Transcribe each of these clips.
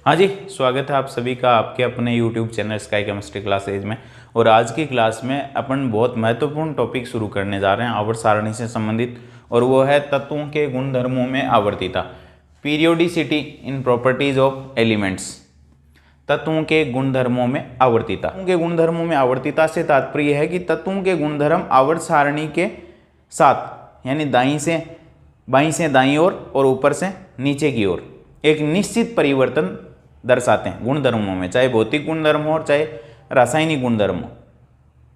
हाँ जी, स्वागत है आप सभी का आपके अपने YouTube channel sky chemistry classes में। और आज की क्लास में अपन बहुत महत्वपूर्ण टॉपिक शुरू करने जा रहे हैं आवर्त सारणी से संबंधित, और वो है तत्वों के गुणधर्मों में आवर्तिता, periodicity in properties of elements. तत्वों के गुणधर्मों में आवर्तिता। तत्वों के गुणधर्मों में आवर्तिता से तात्पर्य है कि तत्वों के गुणधर्म आवर्त सारणी के साथ, यानी बाईं से दाईं ओर और ऊपर से नीचे की ओर एक निश्चित परिवर्तन दर्शाते हैं गुणधर्मों में, चाहे भौतिक गुणधर्म हो और चाहे रासायनिक गुणधर्म हो।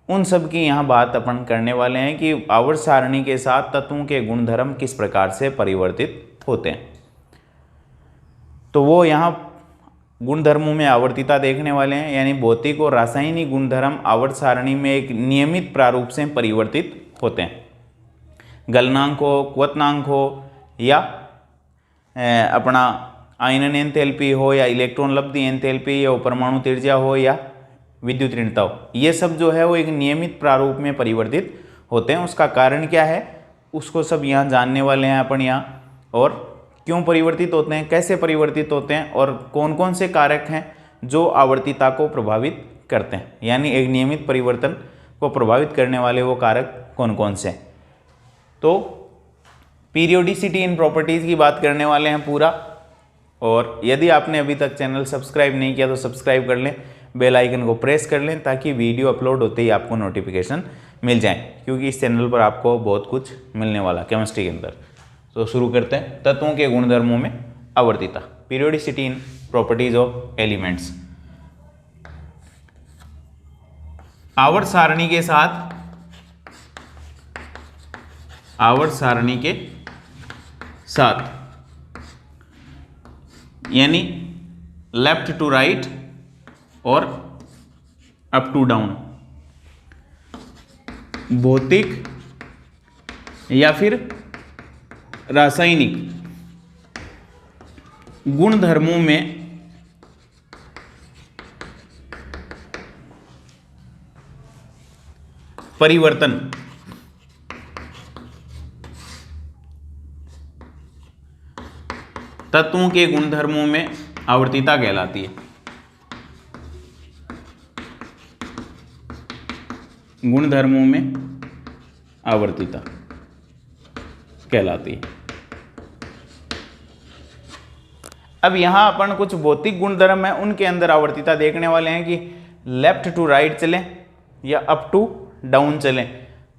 उन सब की यहाँ बात अपन करने वाले हैं कि आवर्त सारणी के साथ तत्वों के गुणधर्म किस प्रकार से परिवर्तित होते हैं। तो वो यहाँ गुणधर्मों में आवर्तिता देखने वाले हैं, यानी भौतिक और रासायनिक गुणधर्म आवर्त सारणी में एक नियमित प्रारूप से परिवर्तित होते हैं। गलनांक हो, क्वथनांक हो, या अपना आयनन एंथैल्पी हो, या इलेक्ट्रॉन लब्धि एंथैल्पी, या परमाणु त्रिज्या हो, या विद्युत ऋणता हो, ये सब जो है वो एक नियमित प्रारूप में परिवर्तित होते हैं। उसका कारण क्या है उसको सब यहाँ जानने वाले हैं अपन यहाँ, और क्यों परिवर्तित होते हैं, कैसे परिवर्तित होते हैं, और कौन कौन से कारक हैं जो आवर्तिता को प्रभावित करते हैं, यानी एक नियमित परिवर्तन को प्रभावित करने वाले वो कारक कौन कौन से हैं। तो पीरियोडिसिटी इन प्रॉपर्टीज़ की बात करने वाले हैं पूरा। और यदि आपने अभी तक चैनल सब्सक्राइब नहीं किया तो सब्सक्राइब कर लें, बेल आइकन को प्रेस कर लें, ताकि वीडियो अपलोड होते ही आपको नोटिफिकेशन मिल जाए, क्योंकि इस चैनल पर आपको बहुत कुछ मिलने वाला केमिस्ट्री के अंदर। तो शुरू करते हैं। तत्वों के गुणधर्मों में आवर्तिता, periodicity in properties of elements. आवर्त सारणी के साथ यानी लेफ्ट टू राइट और अप टू डाउन, भौतिक या फिर रासायनिक गुणधर्मों में परिवर्तन तत्वों के गुणधर्मों में आवर्तिता कहलाती है। गुणधर्मों में आवर्तिता कहलाती है। अब यहां अपन कुछ भौतिक गुणधर्म है उनके अंदर आवर्तिता देखने वाले हैं कि लेफ्ट टू राइट चलें या अप टू डाउन चलें,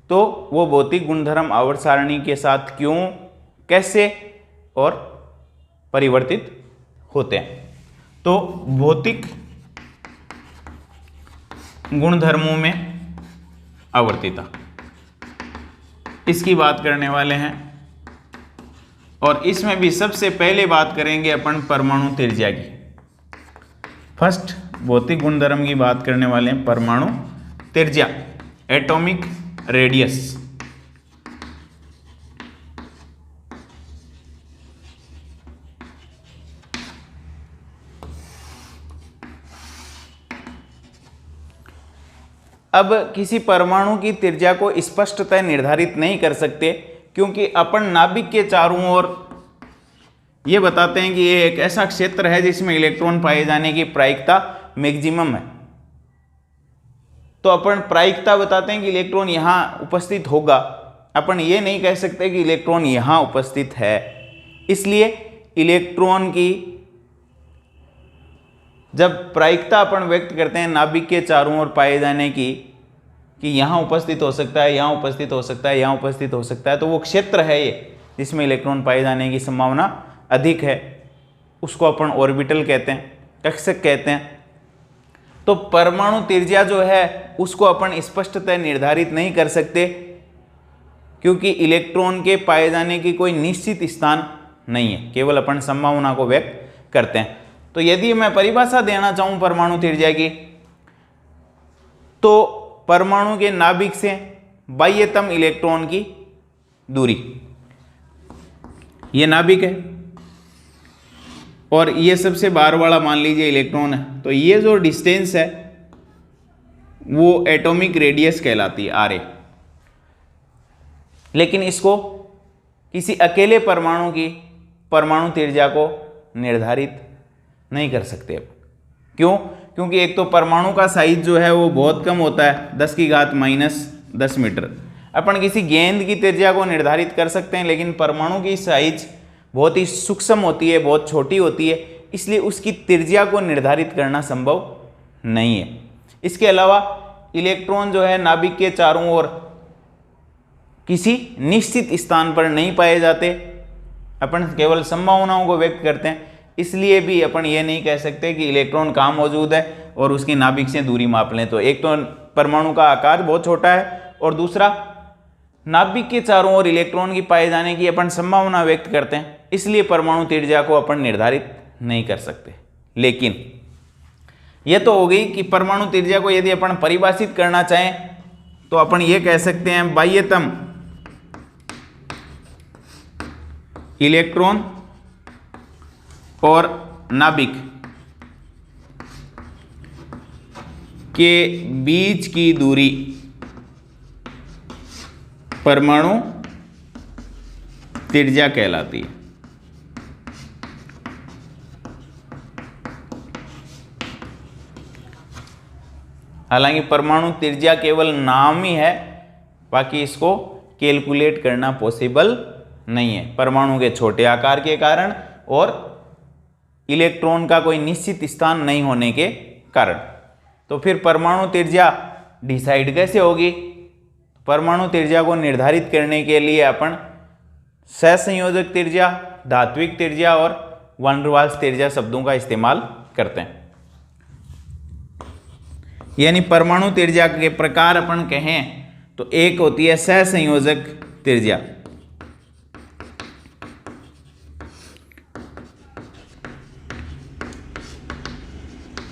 तो वो भौतिक गुणधर्म आवर्त सारणी के साथ क्यों, कैसे और परिवर्तित होते हैं। तो भौतिक गुणधर्मों में आवर्तिता, इसकी बात करने वाले हैं। और इसमें भी सबसे पहले बात करेंगे अपन परमाणु त्रिज्या की। फर्स्ट भौतिक गुणधर्म की बात करने वाले हैं परमाणु त्रिज्या, एटॉमिक रेडियस। अब किसी परमाणु की त्रिज्या को स्पष्टतः निर्धारित नहीं कर सकते, क्योंकि अपन नाभिक के चारों ओर ये बताते हैं कि ये एक ऐसा क्षेत्र है जिसमें इलेक्ट्रॉन पाए जाने की प्रायिकता मैक्सिमम है। तो अपन प्रायिकता बताते हैं कि इलेक्ट्रॉन यहाँ उपस्थित होगा, अपन ये नहीं कह सकते कि इलेक्ट्रॉन यहाँ उपस्थित है। इसलिए इलेक्ट्रॉन की जब प्रायिकता अपन व्यक्त करते हैं नाभिक के चारों ओर पाए जाने की, कि यहाँ उपस्थित हो सकता है, यहाँ उपस्थित हो सकता है, यहाँ उपस्थित हो सकता है, तो वो क्षेत्र है ये जिसमें इलेक्ट्रॉन पाए जाने की संभावना अधिक है, उसको अपन ऑर्बिटल कहते हैं, कक्षक कहते हैं। तो परमाणु त्रिज्या जो है उसको अपन स्पष्टतः निर्धारित नहीं कर सकते, क्योंकि इलेक्ट्रॉन के पाए जाने की कोई निश्चित स्थान नहीं है, केवल अपन संभावना को व्यक्त करते हैं। तो यदि मैं परिभाषा देना चाहूं परमाणु त्रिज्या की, तो परमाणु के नाभिक से बाह्यतम इलेक्ट्रॉन की दूरी, ये नाभिक है और ये सबसे बाहर वाला मान लीजिए इलेक्ट्रॉन है, तो ये जो डिस्टेंस है वो एटॉमिक रेडियस कहलाती है, आर ए। लेकिन इसको किसी अकेले परमाणु की परमाणु त्रिज्या को निर्धारित नहीं कर सकते अब। क्यों? क्योंकि एक तो परमाणु का साइज जो है वो बहुत कम होता है, 10⁻⁻10 मीटर। अपन किसी गेंद की त्रिज्या को निर्धारित कर सकते हैं, लेकिन परमाणु की साइज बहुत ही सूक्ष्म होती है, बहुत छोटी होती है, इसलिए उसकी त्रिज्या को निर्धारित करना संभव नहीं है। इसके अलावा इलेक्ट्रॉन जो है नाभिक के चारों ओर किसी निश्चित स्थान पर नहीं पाए जाते, अपन केवल संभावनाओं को व्यक्त करते हैं, इसलिए भी अपन ये नहीं कह सकते कि इलेक्ट्रॉन कहाँ मौजूद है और उसकी नाभिक से दूरी माप लें। तो एक तो परमाणु का आकार बहुत छोटा है और दूसरा नाभिक के चारों ओर इलेक्ट्रॉन की पाए जाने की अपन संभावना व्यक्त करते हैं, इसलिए परमाणु त्रिज्या को अपन निर्धारित नहीं कर सकते। लेकिन यह तो हो गई कि परमाणु त्रिज्या को यदि अपन परिभाषित करना चाहें तो अपन ये कह सकते हैं बाह्यतम इलेक्ट्रॉन और नाभिक के बीच की दूरी परमाणु त्रिज्या कहलाती है। हालांकि परमाणु त्रिज्या केवल नाम ही है, बाकी इसको कैलकुलेट करना पॉसिबल नहीं है, परमाणु के छोटे आकार के कारण और इलेक्ट्रॉन का कोई निश्चित स्थान नहीं होने के कारण। तो फिर परमाणु त्रिज्या डिसाइड कैसे होगी? परमाणु त्रिज्या को निर्धारित करने के लिए अपन सहसंयोजक त्रिज्या, धात्विक त्रिज्या और वैन डर वाल्स त्रिज्या शब्दों का इस्तेमाल करते हैं। यानी परमाणु त्रिज्या के प्रकार अपन कहें तो एक होती है सहसंयोजक त्रिज्या,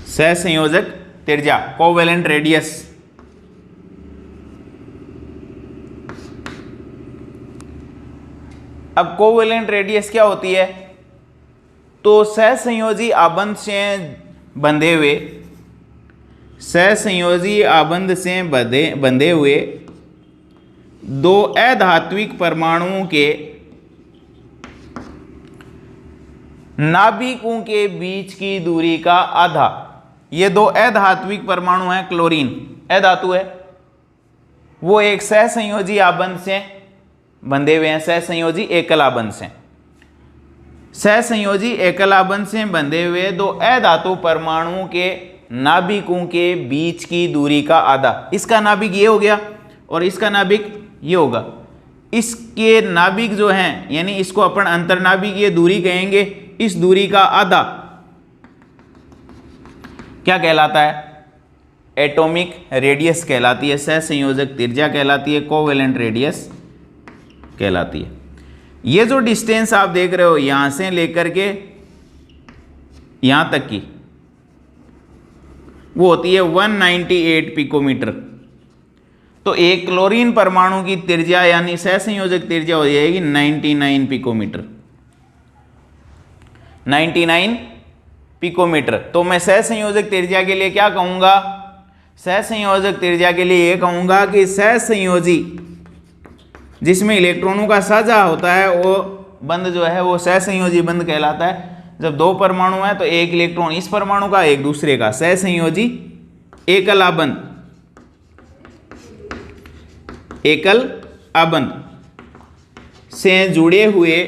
सहसंयोजक त्रिज्या, कोवेलेंट रेडियस। अब कोवेलेंट रेडियस क्या होती है? तो सहसंयोजी आबंध से बंधे हुए, सहसंयोजी आबंध से बंधे हुए दो अधात्विक परमाणुओं के नाभिकों के बीच की दूरी का आधा। ये दो अधात्विक परमाणु हैं, क्लोरीन अधातु है, वो एक सहसंयोजी आबंध से बंधे हुए हैं, सहसंयोजी एकल आबंध से। सहसंयोजी एकल आबंध से बंधे हुए दो अधातु परमाणुओं के नाभिकों के बीच की दूरी का आधा। इसका नाभिक ये हो गया और इसका नाभिक ये होगा। इसके नाभिक जो हैं, यानी इसको अपन अंतर्नाभिकीय दूरी कहेंगे, इस दूरी का आधा क्या कहलाता है? एटॉमिक रेडियस कहलाती है, सहसंयोजक त्रिज्या कहलाती है, कोवेलेंट रेडियस कहलाती है। ये जो डिस्टेंस आप देख रहे हो यहां से लेकर के यहां तक की, वो होती है 198 पिकोमीटर। तो एक क्लोरीन परमाणु की त्रिज्या यानी सहसंयोजक त्रिज्या हो जाएगी 99 पिकोमीटर, 99 पिकोमीटर। तो मैं सहसंयोजक त्रिज्या के लिए क्या कहूंगा? सहसंयोजक त्रिज्या के लिए यह कहूंगा कि सहसंयोजी जिसमें इलेक्ट्रॉनों का साझा होता है वो बंध जो है वो सहसंयोजी बंध कहलाता है। जब दो परमाणु है तो एक इलेक्ट्रॉन इस परमाणु का एक दूसरे का, सहसंयोजी एकल आबंध, एकल आबंध से जुड़े हुए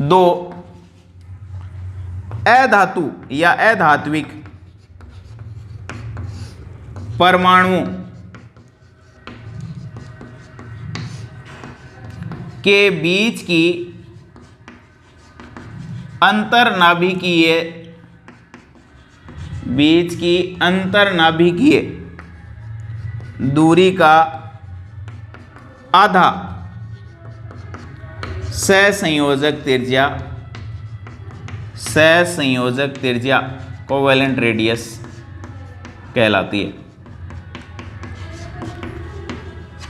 दो अधातु या अधात्विक परमाणुओं के बीच की अंतर्नाभिकीय दूरी का आधा सहसंयोजक त्रिज्या कोवेलेंट रेडियस कहलाती है।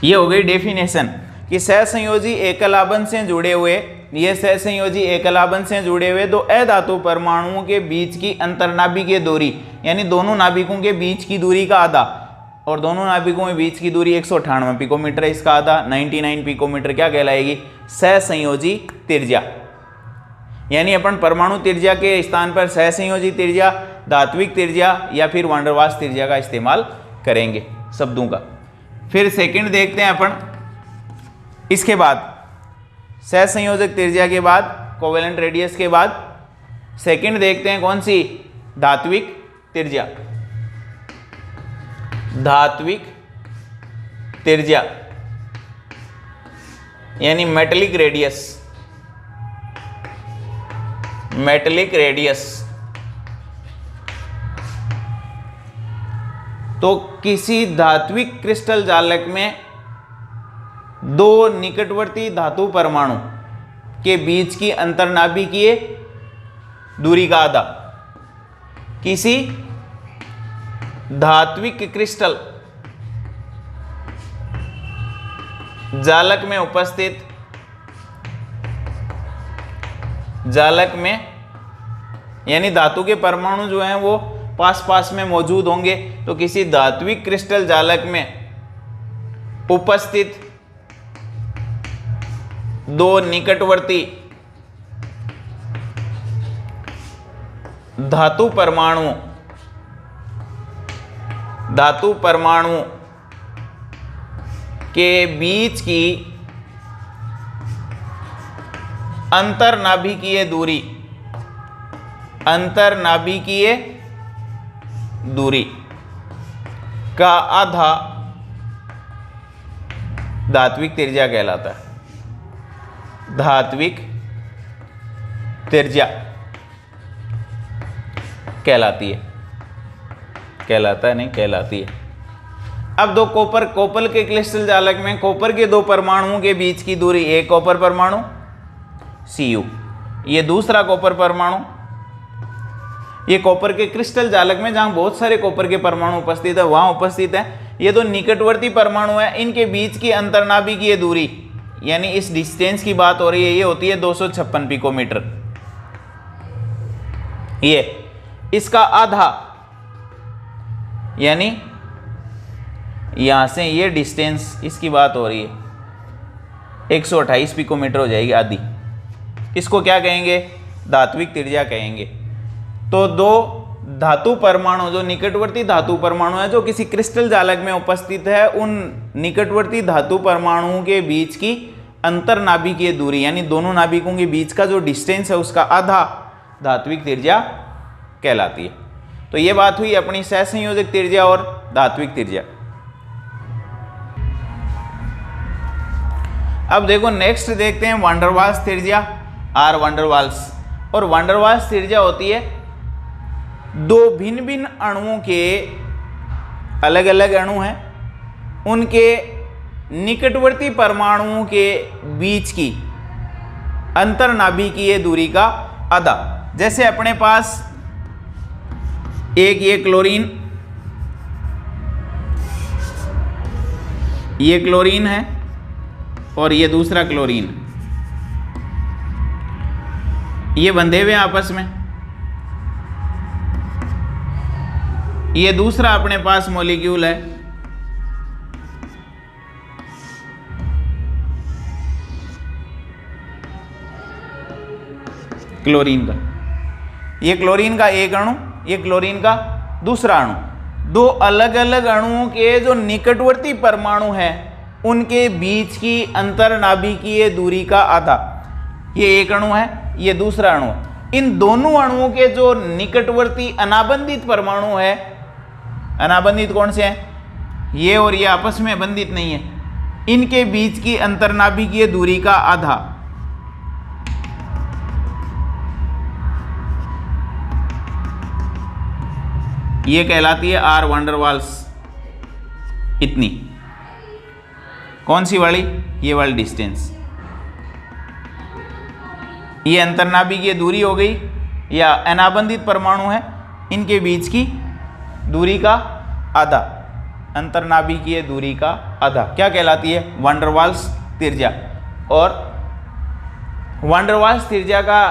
ये हो गई डेफिनेशन कि सहसंयोजी एकल आबंध से जुड़े हुए, ये सहसंयोजी एकल आबंध से जुड़े हुए दो अधातु परमाणुओं के बीच की अंतर्नाभिकीय दूरी, यानी दोनों नाभिकों के बीच की दूरी का आधा, और दोनों नाभिकों के बीच की दूरी 198 पिकोमीटर है, इसका आधा 99 पिकोमीटर क्या कहलाएगी? सहसंयोजी त्रिज्या। यानी अपन परमाणु त्रिज्या के स्थान पर सहसंयोजी त्रिज्या, धात्विक त्रिज्या या फिर वान डेर वाल्स त्रिज्या का इस्तेमाल करेंगे शब्दों का। फिर सेकंड देखते हैं अपन, इसके बाद सहसंयोजक त्रिज्या के बाद, कोवेलेंट रेडियस के बाद सेकंड देखते हैं कौन सी, धात्विक त्रिज्या। धात्विक त्रिज्या यानी मेटेलिक रेडियस। मेटेलिक रेडियस तो किसी धात्विक क्रिस्टल जालक में दो निकटवर्ती धातु परमाणु के बीच की अंतर्नाभिकीय दूरी का आधा। किसी धात्विक क्रिस्टल जालक में उपस्थित, जालक में यानी धातु के परमाणु जो हैं वो पास पास में मौजूद होंगे, तो किसी धात्विक क्रिस्टल जालक में उपस्थित दो निकटवर्ती धातु परमाणु के बीच की अंतर्नाभिकीय दूरी का आधा धात्विक त्रिज्या कहलाता है। धात्विक त्रिज्या कहलाती है, कहलाता है नहीं, कहलाती है। अब दो कॉपर के क्रिस्टल जालक में कॉपर के दो परमाणुओं के बीच की दूरी, एक कॉपर परमाणु Cu, ये दूसरा कॉपर परमाणु, ये कॉपर के क्रिस्टल जालक में जहां बहुत सारे कॉपर के परमाणु उपस्थित है वहां उपस्थित है। ये दो निकटवर्ती परमाणु है, इनके बीच की अंतर्नाभिकीय दूरी यानी इस डिस्टेंस की बात हो रही है, ये होती है 256 पिकोमीटर। ये इसका आधा यानी यहां से ये डिस्टेंस इसकी बात हो रही है 128 पिकोमीटर हो जाएगी, आधी। इसको क्या कहेंगे, धात्विक त्रिज्या कहेंगे। तो दो धातु परमाणु जो निकटवर्ती धातु परमाणु है जो किसी क्रिस्टल जालक में उपस्थित है, उन निकटवर्ती धातु परमाणुओं के बीच की अंतर्नाभिकीय दूरी यानी दोनों नाभिकों के बीच का जो डिस्टेंस है उसका आधा धात्विक त्रिज्या कहलाती है। तो ये बात हुई अपनी सहसंयोजक त्रिज्या और धात्विक त्रिज्या। अब देखो नेक्स्ट देखते हैं वान डेर वाल्स त्रिज्या, आर वान डेर वाल्स। और वान डेर वाल्स त्रिज्या होती है दो भिन्न भिन्न अणुओं के, अलग अलग अणु हैं, उनके निकटवर्ती परमाणुओं के बीच की अंतर्नाभिकीय दूरी का आधा। जैसे अपने पास एक ये क्लोरीन है और ये दूसरा क्लोरीन, ये बंधे हुए आपस में। ये दूसरा अपने पास मॉलिक्यूल है, क्लोरीन का। ये क्लोरीन का एक अणु, ये क्लोरीन का दूसरा अणु। दो अलग अलग अणुओं के जो निकटवर्ती परमाणु हैं उनके बीच की अंतर्नाभिकीय दूरी का आधा। ये एक अणु है, ये दूसरा अणु है। इन दोनों अणुओं के जो निकटवर्ती अनाबंधित परमाणु है, अनाबंधित कौन से हैं, ये और ये आपस में बंधित नहीं है, इनके बीच की अंतर्नाभिकीय दूरी का आधा ये कहलाती है आर वान डेर वाल्स। इतनी कौन सी वाली, ये वाली डिस्टेंस, ये अंतर्नाभिकीय दूरी हो गई या अनाबंधित परमाणु है, इनके बीच की दूरी का आधा, अंतर्नाभिकीय दूरी का आधा क्या कहलाती है, वान डेर वाल्स त्रिज्या। और वान डेर वाल्स त्रिज्या का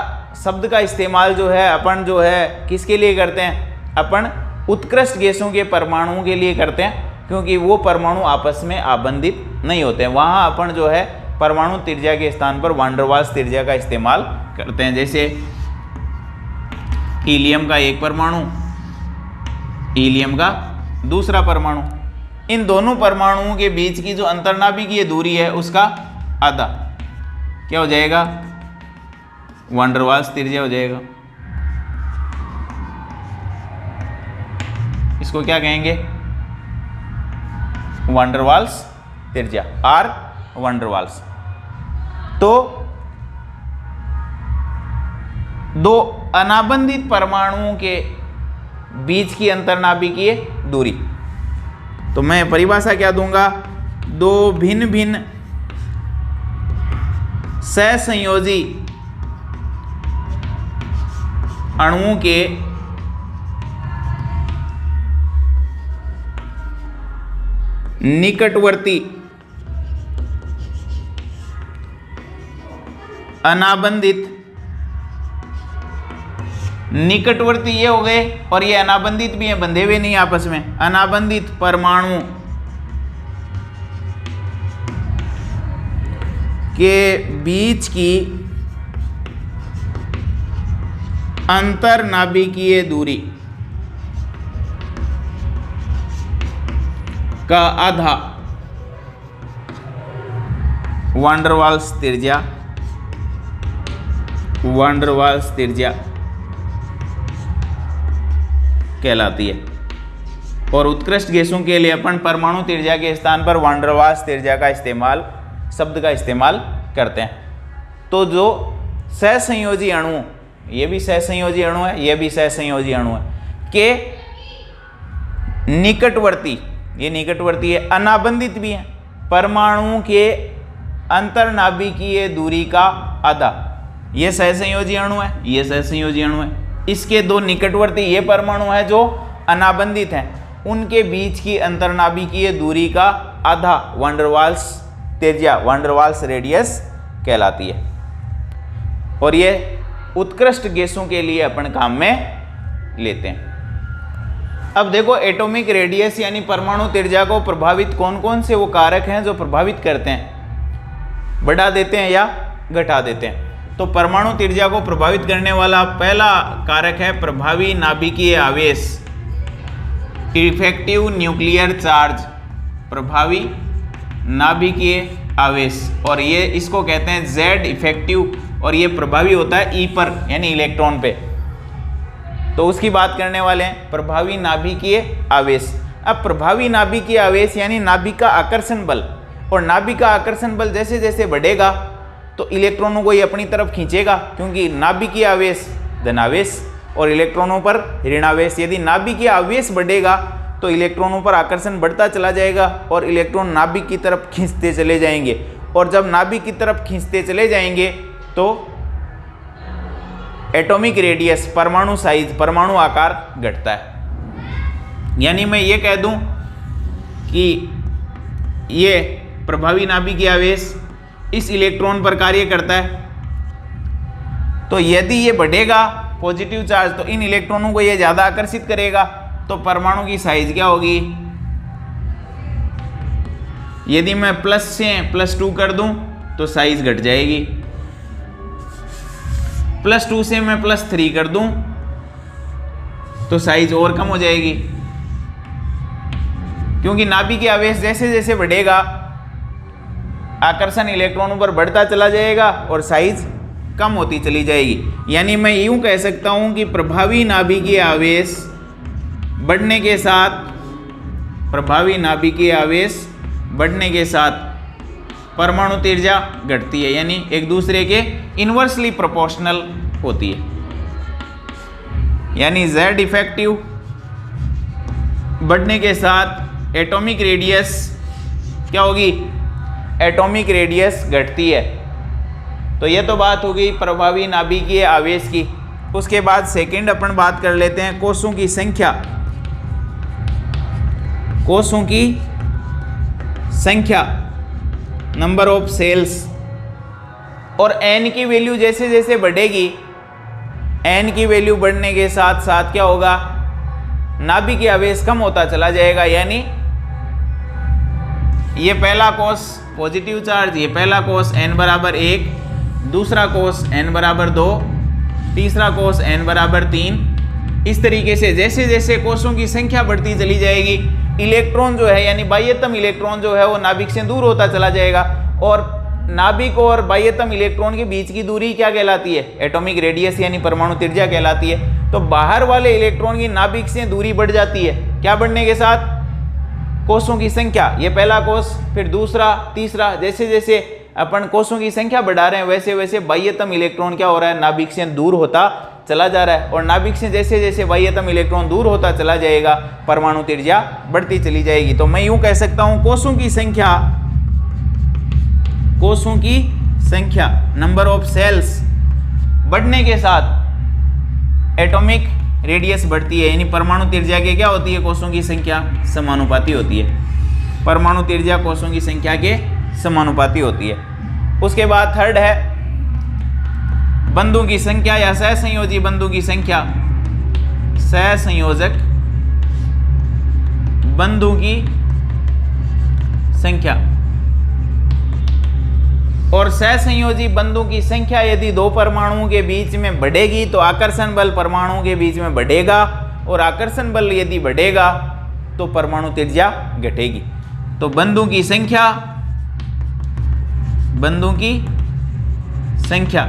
शब्द का इस्तेमाल जो है अपन जो है किसके लिए करते हैं, अपन उत्कृष्ट गैसों के परमाणुओं के लिए करते हैं, क्योंकि वो परमाणु आपस में आबंधित नहीं होते हैं। वहाँ अपन जो है परमाणु त्रिज्या के स्थान पर वान डेर वाल्स त्रिज्या का इस्तेमाल करते हैं। जैसे हीलियम का एक परमाणु, हीलियम का दूसरा परमाणु, इन दोनों परमाणुओं के बीच की जो अंतर्नाभिकीय दूरी है उसका आधा क्या हो जाएगा, वान डेर वाल्स त्रिज्या हो जाएगा। इसको क्या कहेंगे, वान डेर वाल्स त्रिज्या, आर वान डेर वाल्स। तो दो अनाबंधित परमाणुओं के बीच की अंतर्नाभिकीय दूरी, तो मैं परिभाषा क्या दूंगा, दो भिन्न भिन्न सहसंयोजी अणुओं के निकटवर्ती अनाबंधित, निकटवर्ती ये हो गए और ये अनाबंधित भी हैं, बंधे हुए नहीं आपस में, अनाबंधित परमाणु के बीच की अंतर्नाभिकीय दूरी का आधा वान डेर वाल्स त्रिज्या, वान डेर वाल्स त्रिज्या कहलाती है। और उत्कृष्ट गैसों के लिए अपन परमाणु त्रिज्या के स्थान पर वान डेर वाल्स त्रिज्या का इस्तेमाल, शब्द का इस्तेमाल करते हैं। तो जो सहसंयोजी अणु, ये भी सहसंयोजी अणु है, ये भी सहसंयोजी अणु है, के निकटवर्ती, ये निकटवर्ती है, अनाबंधित भी है, परमाणुओं के अंतर्नाभिकीय दूरी का आधा, ये सहसंयोजी अणु है, ये सहसंयोजी अणु है, इसके दो निकटवर्ती ये परमाणु है जो अनाबंधित हैं, उनके बीच की अंतर्नाभिकीय दूरी का आधा वान डेर वाल्स त्रिज्या, वान डेर वाल्स रेडियस कहलाती है। और ये उत्कृष्ट गैसों के लिए अपन काम में लेते हैं। अब देखो एटॉमिक रेडियस यानी परमाणु त्रिज्या को प्रभावित कौन कौन से वो कारक हैं जो प्रभावित करते हैं, बढ़ा देते हैं या घटा देते हैं। तो परमाणु त्रिज्या को प्रभावित करने वाला पहला कारक है प्रभावी नाभिकीय आवेश, इफेक्टिव न्यूक्लियर चार्ज, प्रभावी नाभिकीय आवेश, और ये इसको कहते हैं Z इफेक्टिव, और ये प्रभावी होता है E पर यानी इलेक्ट्रॉन पे। तो उसकी बात करने वाले हैं प्रभावी नाभिकीय आवेश। अब प्रभावी नाभिकीय आवेश यानी नाभिक का आकर्षण बल, और नाभिक का आकर्षण बल जैसे जैसे बढ़ेगा तो इलेक्ट्रॉनों को ये अपनी तरफ खींचेगा, क्योंकि नाभिकीय आवेश धनावेश और इलेक्ट्रॉनों पर ऋणावेश। यदि नाभिकीय आवेश बढ़ेगा तो इलेक्ट्रॉनों पर आकर्षण बढ़ता चला जाएगा और इलेक्ट्रॉन नाभिक की तरफ खींचते चले जाएंगे, और जब नाभिक की तरफ खींचते चले जाएंगे तो एटॉमिक रेडियस, परमाणु साइज, परमाणु आकार घटता है। यानी मैं ये कह दूं कि ये प्रभावी नाभिकीय आवेश इस इलेक्ट्रॉन पर कार्य करता है, तो यदि ये बढ़ेगा पॉजिटिव चार्ज तो इन इलेक्ट्रॉनों को ये ज़्यादा आकर्षित करेगा, तो परमाणु की साइज क्या होगी, यदि मैं प्लस से +2 कर दूं तो साइज घट जाएगी, +2 से मैं +3 कर दूं तो साइज और कम हो जाएगी, क्योंकि नाभिकीय आवेश जैसे जैसे बढ़ेगा आकर्षण इलेक्ट्रॉनों पर बढ़ता चला जाएगा और साइज कम होती चली जाएगी। यानी मैं यूं कह सकता हूं कि प्रभावी नाभिकीय आवेश बढ़ने के साथ, प्रभावी नाभिकीय आवेश बढ़ने के साथ परमाणु त्रिज्या घटती है, यानी एक दूसरे के इन्वर्सली प्रोपोर्शनल होती है। यानी Z इफेक्टिव बढ़ने के साथ एटॉमिक रेडियस क्या होगी, एटॉमिक रेडियस घटती है। तो ये तो बात हो गई प्रभावी नाभिकीय आवेश की। उसके बाद सेकंड अपन बात कर लेते हैं कोषों की संख्या, कोषों की संख्या, नंबर ऑफ सेल्स। और n की वैल्यू जैसे जैसे बढ़ेगी, n की वैल्यू बढ़ने के साथ साथ क्या होगा, नाभिकीय आवेश कम होता चला जाएगा। यानी ये पहला कोष पॉजिटिव चार्ज, ये पहला कोष n बराबर 1, दूसरा कोष n बराबर 2, तीसरा कोष n बराबर 3। इस तरीके से जैसे जैसे कोषों की संख्या बढ़ती चली जाएगी, इलेक्ट्रॉन जो है यानी बाह्यतम इलेक्ट्रॉन जो है वो नाभिक से दूर होता चला जाएगा। और नाभिक और बाह्यतम इलेक्ट्रॉन के बीच की दूरी क्या कहलाती है? एटॉमिक रेडियस यानी परमाणु त्रिज्या कहलाती है। तो बाहर वाले इलेक्ट्रॉन की नाभिक से दूरी बढ़ जाती है, क्या बढ़ने के साथ? कोषों की संख्या, ये पहला कोष, फिर दूसरा, तीसरा, जैसे जैसे अपन कोषों की संख्या बढ़ा रहे हैं वैसे वैसे बाह्यतम इलेक्ट्रॉन क्या हो रहा है? नाभिक से दूर होता चला जा रहा है। और नाभिक से जैसे जैसे बाह्यतम इलेक्ट्रॉन दूर होता चला जाएगा, परमाणु त्रिज्या बढ़ती चली जाएगी। तो मैं यूं कह सकता हूं कोषों की संख्या नंबर ऑफ सेल्स बढ़ने के साथ एटॉमिक रेडियस बढ़ती है, यानी परमाणु त्रिज्या के क्या होती है? कोषों की संख्या समानुपाती होती है। परमाणु त्रिज्या कोषों की संख्या के समानुपाती होती है। उसके बाद थर्ड है बंधु की संख्या या सहसंयोजी बंधु की संख्या। सहसंयोजक बंधु की संख्या। और सहसंयोजी बंधु की संख्या यदि दो परमाणुओं के बीच में बढ़ेगी तो आकर्षण बल परमाणुओं के बीच में बढ़ेगा, और आकर्षण बल यदि बढ़ेगा तो परमाणु त्रिज्या घटेगी। तो बंधु की संख्या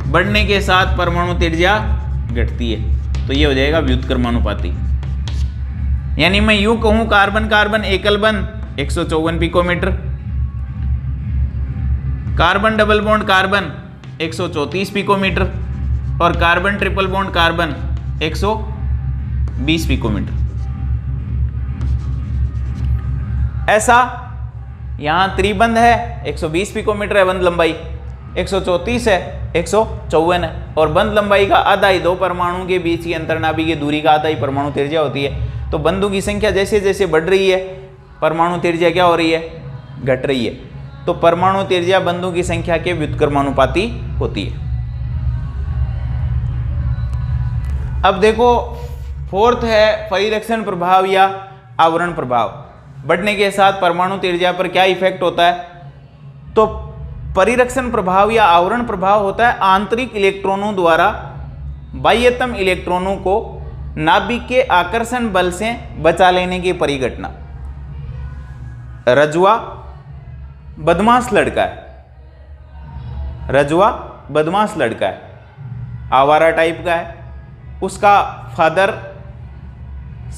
बढ़ने के साथ परमाणु त्रिज्या घटती है। तो ये हो जाएगा व्युत्क्रमानुपाती। यानी मैं यूं कहूं कार्बन कार्बन एकल बंध 154 picometer, carbon double bond carbon 134 picometer, और carbon triple bond carbon 120 picometer. ऐसा यहां त्रिबंध है 120 पिकोमीटर है बंध लंबाई, 134 है, 154 है, और बंध लंबाई का आधा ही दो परमाणु के बीच की अंतर्नाभिकीय दूरी का आधा ही परमाणु त्रिज्या होती है। तो बंधु की संख्या जैसे जैसे बढ़ रही है परमाणु त्रिज्या क्या हो रही है? घट रही है। तो परमाणु त्रिज्या बंधु की संख्या के व्युत्क्रमानुपाती होती है। अब देखो फोर्थ है परिरक्षण प्रभाव या आवरण प्रभाव। बढ़ने के साथ परमाणु त्रिज्या पर क्या इफेक्ट होता है? तो परिरक्षण प्रभाव या आवरण प्रभाव होता है आंतरिक इलेक्ट्रॉनों द्वारा बाह्यतम इलेक्ट्रॉनों को नाभिक के आकर्षण बल से बचा लेने की परिघटना। रजुआ बदमाश लड़का है, रजुआ बदमाश लड़का है, आवारा टाइप का है, उसका फादर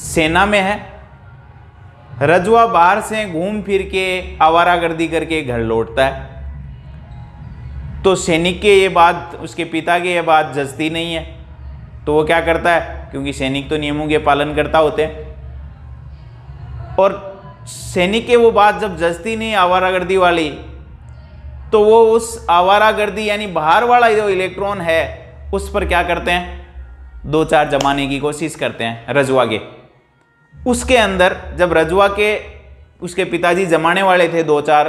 सेना में है, रजुआ बाहर से घूम फिर के आवारागर्दी करके घर लौटता है। तो सैनिक के ये बात, उसके पिता के ये बात जचती नहीं है, तो वो क्या करता है? क्योंकि सैनिक तो नियमों के पालन करता होते हैं, और सैनिक के वो बात जब जचती नहीं आवारागर्दी वाली, तो वो उस आवारागर्दी यानी बाहर वाला जो इलेक्ट्रॉन है उस पर क्या करते हैं? दो चार जमाने की कोशिश करते हैं रजुआ के। उसके अंदर जब रजुआ के उसके पिताजी जमाने वाले थे दो चार,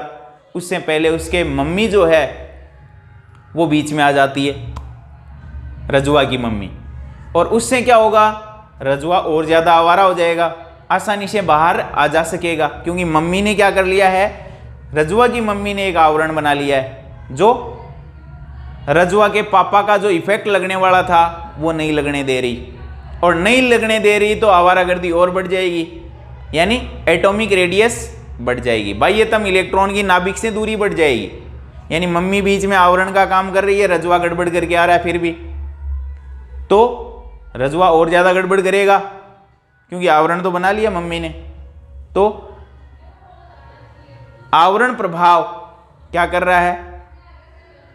उससे पहले उसके मम्मी जो है वो बीच में आ जाती है, रजुआ की मम्मी, और उससे क्या होगा? रजुआ और ज़्यादा आवारा हो जाएगा, आसानी से बाहर आ जा सकेगा, क्योंकि मम्मी ने क्या कर लिया है? रजुआ की मम्मी ने एक आवरण बना लिया है जो रजुआ के पापा का जो इफेक्ट लगने वाला था वो नहीं लगने दे रही, और नहीं लगने दे रही तो आवारागर्दी और बढ़ जाएगी, यानी एटॉमिक रेडियस बढ़ जाएगी, बाह्यतम इलेक्ट्रॉन की नाभिक से दूरी बढ़ जाएगी। यानी मम्मी बीच में आवरण का काम कर रही है, रजुआ गड़बड़ करके आ रहा है, फिर भी तो रजुआ और ज़्यादा गड़बड़ करेगा, क्योंकि आवरण तो बना लिया मम्मी ने। तो आवरण प्रभाव क्या कर रहा है,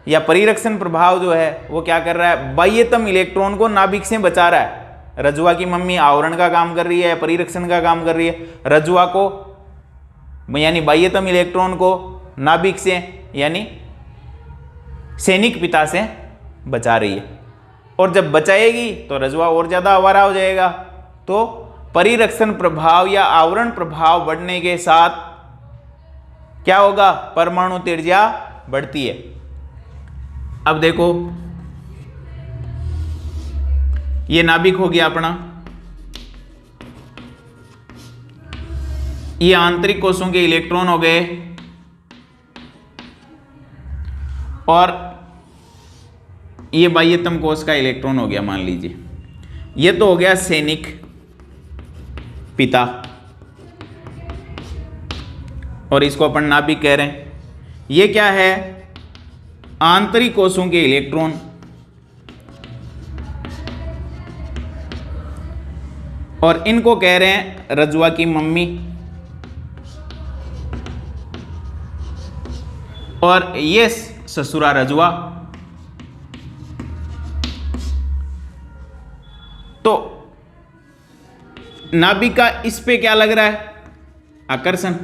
या परिरक्षण प्रभाव जो है वो क्या कर रहा है? बाह्यतम इलेक्ट्रॉन को नाभिक से बचा रहा है। रजुआ की मम्मी आवरण का काम कर रही है, परिरक्षण का काम कर रही है, रजुआ को यानी बाह्यतम इलेक्ट्रॉन को नाभिक से यानी सैनिक पिता से बचा रही है, और जब बचाएगी तो रजुआ और ज़्यादा आवारा हो जाएगा। तो परिरक्षण प्रभाव या आवरण प्रभाव बढ़ने के साथ क्या होगा? परमाणु त्रिज्या बढ़ती है। अब देखो ये नाभिक हो गया अपना, ये आंतरिक कोषों के इलेक्ट्रॉन हो गए, और ये बाह्यतम कोश का इलेक्ट्रॉन हो गया मान लीजिए। ये तो हो गया सैनिक पिता, और इसको अपन नाभिक कह रहे हैं। ये क्या है? आंतरिक कोशों के इलेक्ट्रॉन, और इनको कह रहे हैं रज्वा की मम्मी, और ये ससुरा रज्वा। तो नाभिक का इस पे क्या लग रहा है? आकर्षण।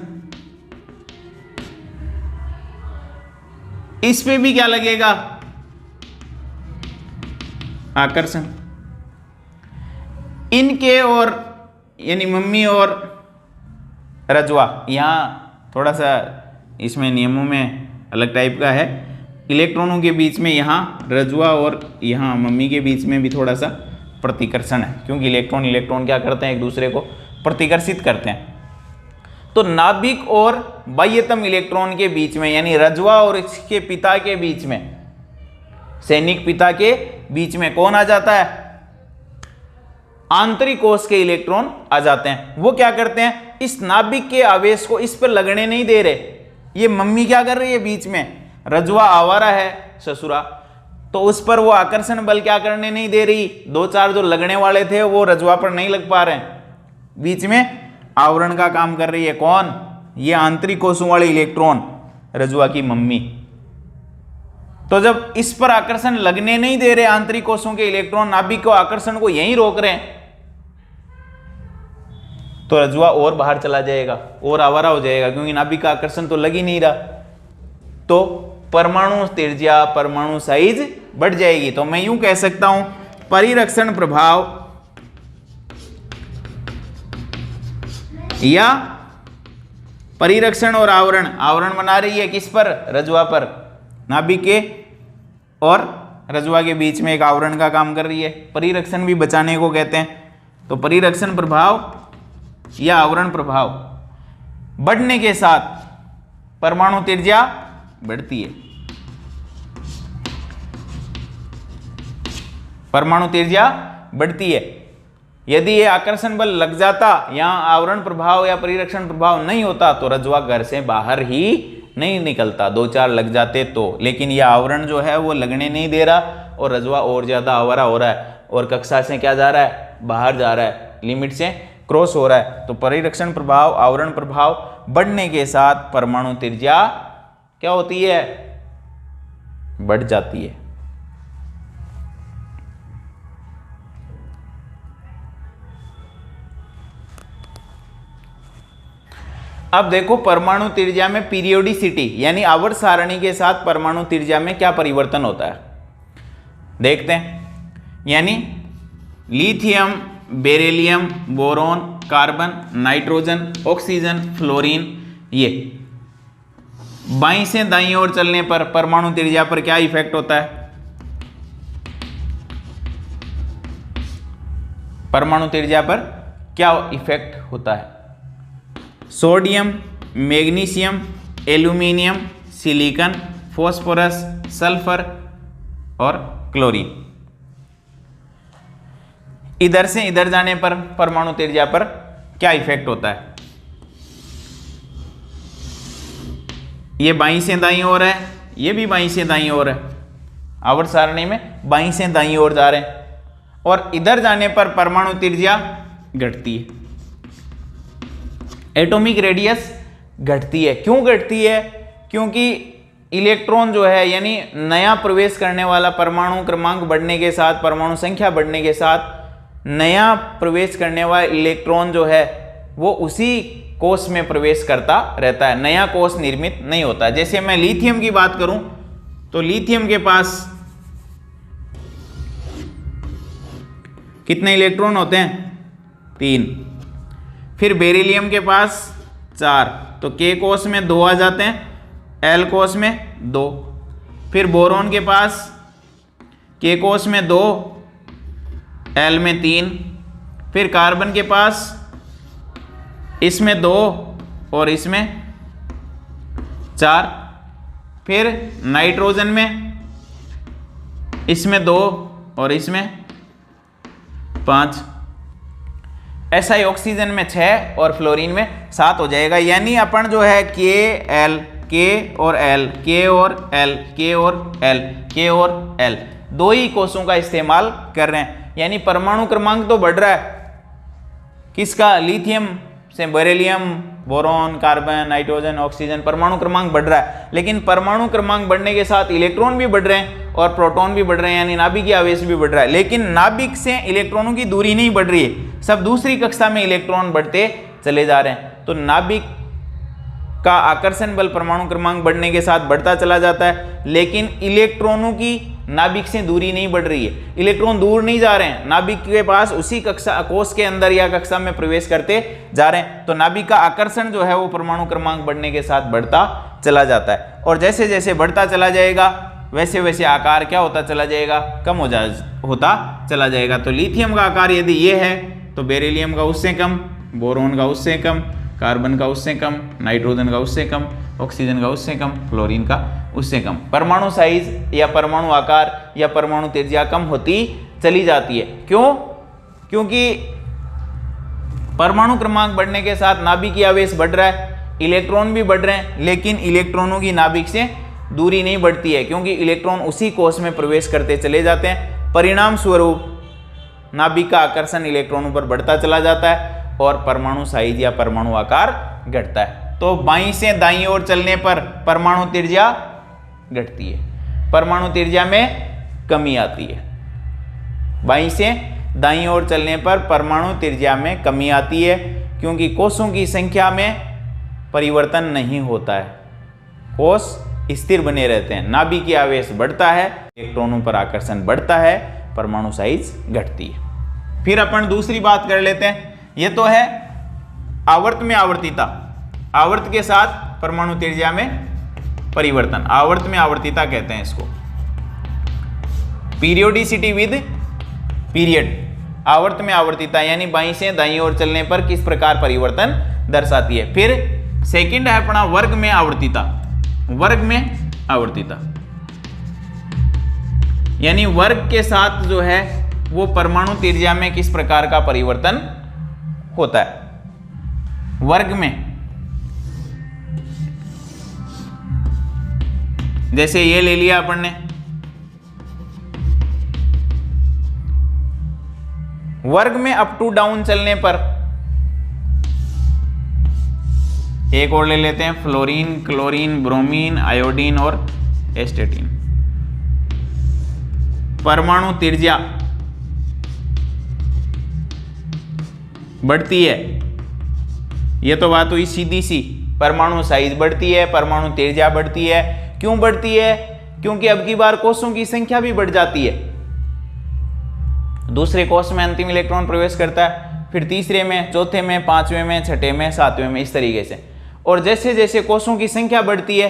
इस पे भी क्या लगेगा? आकर्षण। इनके और यानी मम्मी और रज्वा, यहां थोड़ा सा इसमें नियमों में अलग टाइप का है। इलेक्ट्रॉनों के बीच में यहां रज्वा और यहां मम्मी के बीच में भी थोड़ा सा प्रतिकर्षण है, क्योंकि इलेक्ट्रॉन क्या करते हैं? एक दूसरे को प्रतिकर्षित करते हैं। तो नाभिक और बाह्यतम इलेक्ट्रॉन के बीच में, यानी रज्वा और इसके पिता के बीच में, सैनिक पिता के बीच में कौन आ जाता है? आंतरिक कोश के इलेक्ट्रॉन आ जाते हैं। वो क्या करते हैं? इस नाभिक के आवेश को इस पर लगने नहीं दे रहे। ये मम्मी क्या कर रही है? बीच में रज्वा आवारा है, ससुरा, तो उस पर वो आकर्षण बल क्या करने नहीं दे रही। दो चार जो लगने वाले थे वो रज्वा पर नहीं लग पा रहे हैं, बीच में आवरण का काम कर रही है। कौन? ये आंतरिक कोशों वाले इलेक्ट्रॉन, रज्वा की मम्मी। तो जब इस पर आकर्षण लगने नहीं दे रहे आंतरिक कोशों के इलेक्ट्रॉन, नाभिक को आकर्षण को यहीं रोक रहे हैं, तो रज्वा और बाहर चला जाएगा और आवारा हो जाएगा, क्योंकि नाभिक का आकर्षण तो लग ही नहीं रहा। तो परमाणु त्रिज्या, परमाणु साइज बढ़ जाएगी। तो मैं यूं कह सकता हूं, परिरक्षण प्रभाव या परिरक्षण और आवरण बना रही है किस पर? रज्वा पर। नाभिक के और रज्वा के बीच में एक आवरण का काम कर रही है। परिरक्षण भी बचाने को कहते हैं। तो परिरक्षण प्रभाव या आवरण प्रभाव बढ़ने के साथ परमाणु त्रिज्या बढ़ती है। परमाणु त्रिज्या बढ़ती है। यदि ये आकर्षण बल लग जाता, यहां आवरण प्रभाव या परिरक्षण प्रभाव नहीं होता, तो रज्वा घर से बाहर ही नहीं निकलता। दो चार लग जाते तो, लेकिन यह आवरण जो है वो लगने नहीं दे रहा, और रज्वा और ज्यादा आवारा हो रहा है, और कक्षा से क्या जा रहा है? बाहर जा रहा है, लिमिट से क्रॉस हो रहा है। तो परिरक्षण प्रभाव, आवरण प्रभाव बढ़ने के साथ परमाणु त्रिज्या क्या होती है? बढ़ जाती है। अब देखो परमाणु त्रिज्या में पीरियोडिसिटी यानी आवर्त सारणी के साथ परमाणु त्रिज्या में क्या परिवर्तन होता है, देखते हैं। यानी lithium, beryllium, boron, carbon, nitrogen, oxygen, fluorine, ये बाईं से दाईं ओर चलने पर परमाणु त्रिज्या पर क्या इफेक्ट होता है? परमाणु त्रिज्या पर क्या इफेक्ट होता है? Sodium, magnesium, aluminium, silicon, phosphorus, sulphur और क्लोरीन, इधर से इधर जाने पर परमाणु त्रिज्या पर क्या इफेक्ट होता है? ये बाईं से दाईं ओर है, ये भी बाईं से दाईं ओर है, आवर्त सारणी में बाईं से दाईं ओर जा रहे हैं, और इधर जाने पर परमाणु त्रिज्या घटती है, एटॉमिक रेडियस घटती है। क्यों घटती है? क्योंकि इलेक्ट्रॉन जो है यानी नया प्रवेश करने वाला परमाणु क्रमांक बढ़ने के साथ, परमाणु संख्या बढ़ने के साथ, नया प्रवेश करने वाला इलेक्ट्रॉन जो है वो उसी कोश में प्रवेश करता रहता है, नया कोश निर्मित नहीं होता। जैसे मैं लिथियम की बात करूं तो लिथियम के पास कितने इलेक्ट्रॉन होते हैं? 3। फिर बेरिलियम के पास 4, तो के कोश में 2 आ जाते हैं, एल कोश में 2। फिर बोरॉन के पास के कोश में 2, एल में 3। फिर कार्बन के पास इसमें 2 और इसमें 4। फिर नाइट्रोजन में इसमें 2 और इसमें 5, ऐसा ही ऑक्सीजन में 6 और फ्लोरीन में 7 हो जाएगा। यानी अपन जो है के और एल 2 ही कोषों का इस्तेमाल कर रहे हैं। यानी परमाणु क्रमांक तो बढ़ रहा है किसका, लिथियम से beryllium, boron, carbon, nitrogen, oxygen, परमाणु क्रमांक बढ़ रहा है। लेकिन परमाणु क्रमांक बढ़ने के साथ इलेक्ट्रॉन भी बढ़ रहे हैं और प्रोटॉन भी बढ़ रहे हैं, यानी नाभिकीय आवेश भी बढ़ रहा है। लेकिन नाभिक से इलेक्ट्रॉनों की दूरी नहीं बढ़ रही है, सब दूसरी कक्षा में इलेक्ट्रॉन बढ़ते चले जा रहे हैं। तो नाभिक का आकर्षण बल परमाणु क्रमांक बढ़ने के साथ बढ़ता चला जाता है, लेकिन इलेक्ट्रॉनों की नाभिक से दूरी नहीं बढ़ रही है, इलेक्ट्रॉन दूर नहीं जा रहे हैं, नाभिक के पास उसी कक्षा कोष के अंदर या कक्षा में प्रवेश करते जा रहे हैं। तो नाभिक का आकर्षण जो है वो परमाणु क्रमांक बढ़ने के साथ बढ़ता चला जाता है, और जैसे जैसे बढ़ता चला जाएगा वैसे वैसे आकार क्या होता चला जाएगा, कम होता चला जाएगा। तो लिथियम का आकार यदि ये है तो बेरिलियम का उससे कम, बोरोन का उससे कम, कार्बन का उससे कम, नाइट्रोजन का उससे कम, ऑक्सीजन का उससे कम, फ्लोरीन का उससे कम। परमाणु साइज या परमाणु आकार या परमाणु त्रिज्या कम होती चली जाती है। क्यों? क्योंकि परमाणु क्रमांक बढ़ने के साथ नाभिकीय आवेश बढ़ रहा है, इलेक्ट्रॉन भी बढ़ रहे हैं, लेकिन इलेक्ट्रॉनों की नाभिक से दूरी नहीं बढ़ती है, क्योंकि इलेक्ट्रॉन उसी कोष में प्रवेश करते चले जाते हैं। परिणाम स्वरूप नाभिक का आकर्षण इलेक्ट्रॉनों पर बढ़ता चला जाता है और परमाणु साइज या परमाणु आकार घटता है। तो बाईं से दाईं ओर चलने पर परमाणु त्रिज्या घटती है, परमाणु त्रिज्या में कमी आती है। बाईं से दाईं ओर चलने पर परमाणु त्रिज्या में कमी आती है, क्योंकि कोषों की संख्या में परिवर्तन नहीं होता है, कोष स्थिर बने रहते हैं। नाभिकीय आवेश बढ़ता है, इलेक्ट्रॉनों पर आकर्षण बढ़ता है, परमाणु साइज घटती है। फिर अपन दूसरी बात कर लेते हैं, ये तो है आवर्त में आवर्तिता, आवर्त के साथ परमाणु त्रिज्या में परिवर्तन, आवर्त में आवर्तिता कहते हैं इसको। पीरियोडिसिटी विद पीरियड, आवर्त में आवर्तिता यानी बाईं से दाईं ओर चलने पर किस प्रकार परिवर्तन दर्शाती है। फिर सेकंड है अपना वर्ग में आवर्तिता, वर्ग में आवर्तिता यानी वर्ग के साथ जो है वो परमाणु त्रिज्या में किस प्रकार का परिवर्तन होता है। वर्ग में जैसे ये ले लिया अपन ने, वर्ग में अप टू डाउन चलने पर, एक और ले लेते हैं फ्लोरीन, क्लोरीन, ब्रोमीन, आयोडीन और एस्टेटीन। परमाणु त्रिज्या बढ़ती है, ये तो बात हुई सीधी सी। परमाणु साइज बढ़ती है, परमाणु त्रिज्या बढ़ती है। क्यों बढ़ती है? क्योंकि अब की बार कोषों की संख्या भी बढ़ जाती है। दूसरे कोष में अंतिम इलेक्ट्रॉन प्रवेश करता है, फिर तीसरे में, चौथे में, पांचवें में, छठे में, सातवें में, इस तरीके से। और जैसे जैसे कोषों की संख्या बढ़ती है,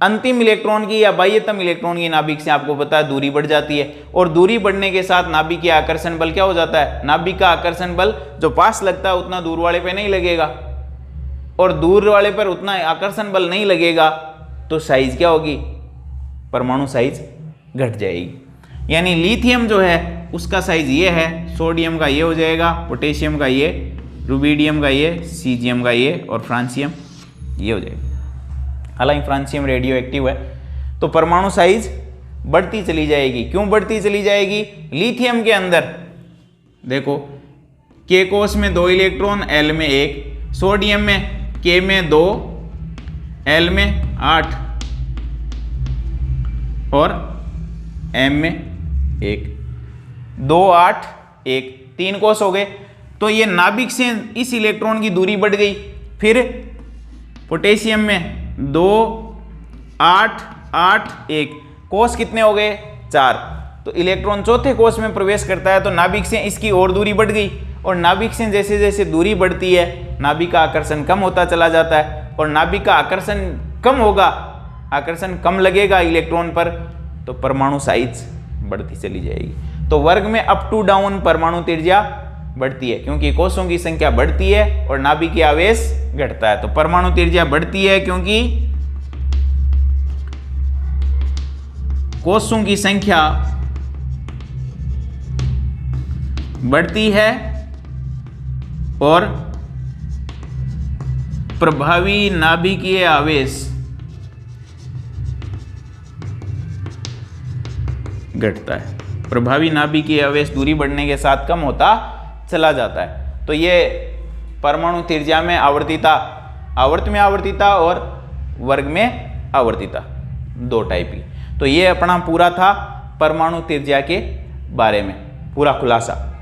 अंतिम इलेक्ट्रॉन की या बाह्यतम इलेक्ट्रॉन की नाभिक से आपको पता है दूरी बढ़ जाती है, और दूरी बढ़ने के साथ नाभिक का आकर्षण बल क्या हो जाता है, नाभिक का आकर्षण बल जो पास लगता है उतना दूर वाले पे नहीं लगेगा, और दूर वाले पर उतना आकर्षण बल नहीं लगेगा, तो साइज क्या होगी, परमाणु साइज घट जाएगी। यानी लिथियम जो है उसका साइज ये है, सोडियम का ये हो जाएगा, पोटेशियम का ये, रुबिडियम का ये, सीजियम का ये, और फ्रांसियम ये हो जाएगा। हालांकि फ्रांसियम रेडियो एक्टिव है, तो परमाणु साइज बढ़ती चली जाएगी। क्यों बढ़ती चली जाएगी? लिथियम के अंदर देखो, के कोष में 2 इलेक्ट्रॉन, एल में 1, सोडियम में के में 2, एल में 8 और एम में 1, 2 8 1, 3 कोष हो गए। तो ये नाभिक से इस इलेक्ट्रॉन की दूरी बढ़ गई। फिर पोटेशियम में 2 8 8 1, कोष कितने हो गए, 4। तो इलेक्ट्रॉन चौथे कोष में प्रवेश करता है, तो नाभिक से इसकी और दूरी बढ़ गई, और नाभिक से जैसे जैसे दूरी बढ़ती है नाभिक का आकर्षण कम होता चला जाता है, और नाभिक का आकर्षण कम होगा, आकर्षण कम लगेगा इलेक्ट्रॉन पर, तो परमाणु साइज बढ़ती चली जाएगी। तो वर्ग में अप टू डाउन परमाणु त्रिज्या बढ़ती है, क्योंकि कोषों की संख्या बढ़ती है और नाभिकीय आवेश घटता है। तो परमाणु त्रिज्या बढ़ती है क्योंकि कोषों की संख्या बढ़ती है और प्रभावी नाभिकीय आवेश घटता है। प्रभावी नाभिकीय आवेश दूरी बढ़ने के साथ कम होता चला जाता है। तो ये परमाणु त्रिज्या में आवर्तिता, आवर्त में आवर्तिता और वर्ग में आवर्तिता, दो टाइप की। तो ये अपना पूरा था परमाणु त्रिज्या के बारे में पूरा खुलासा।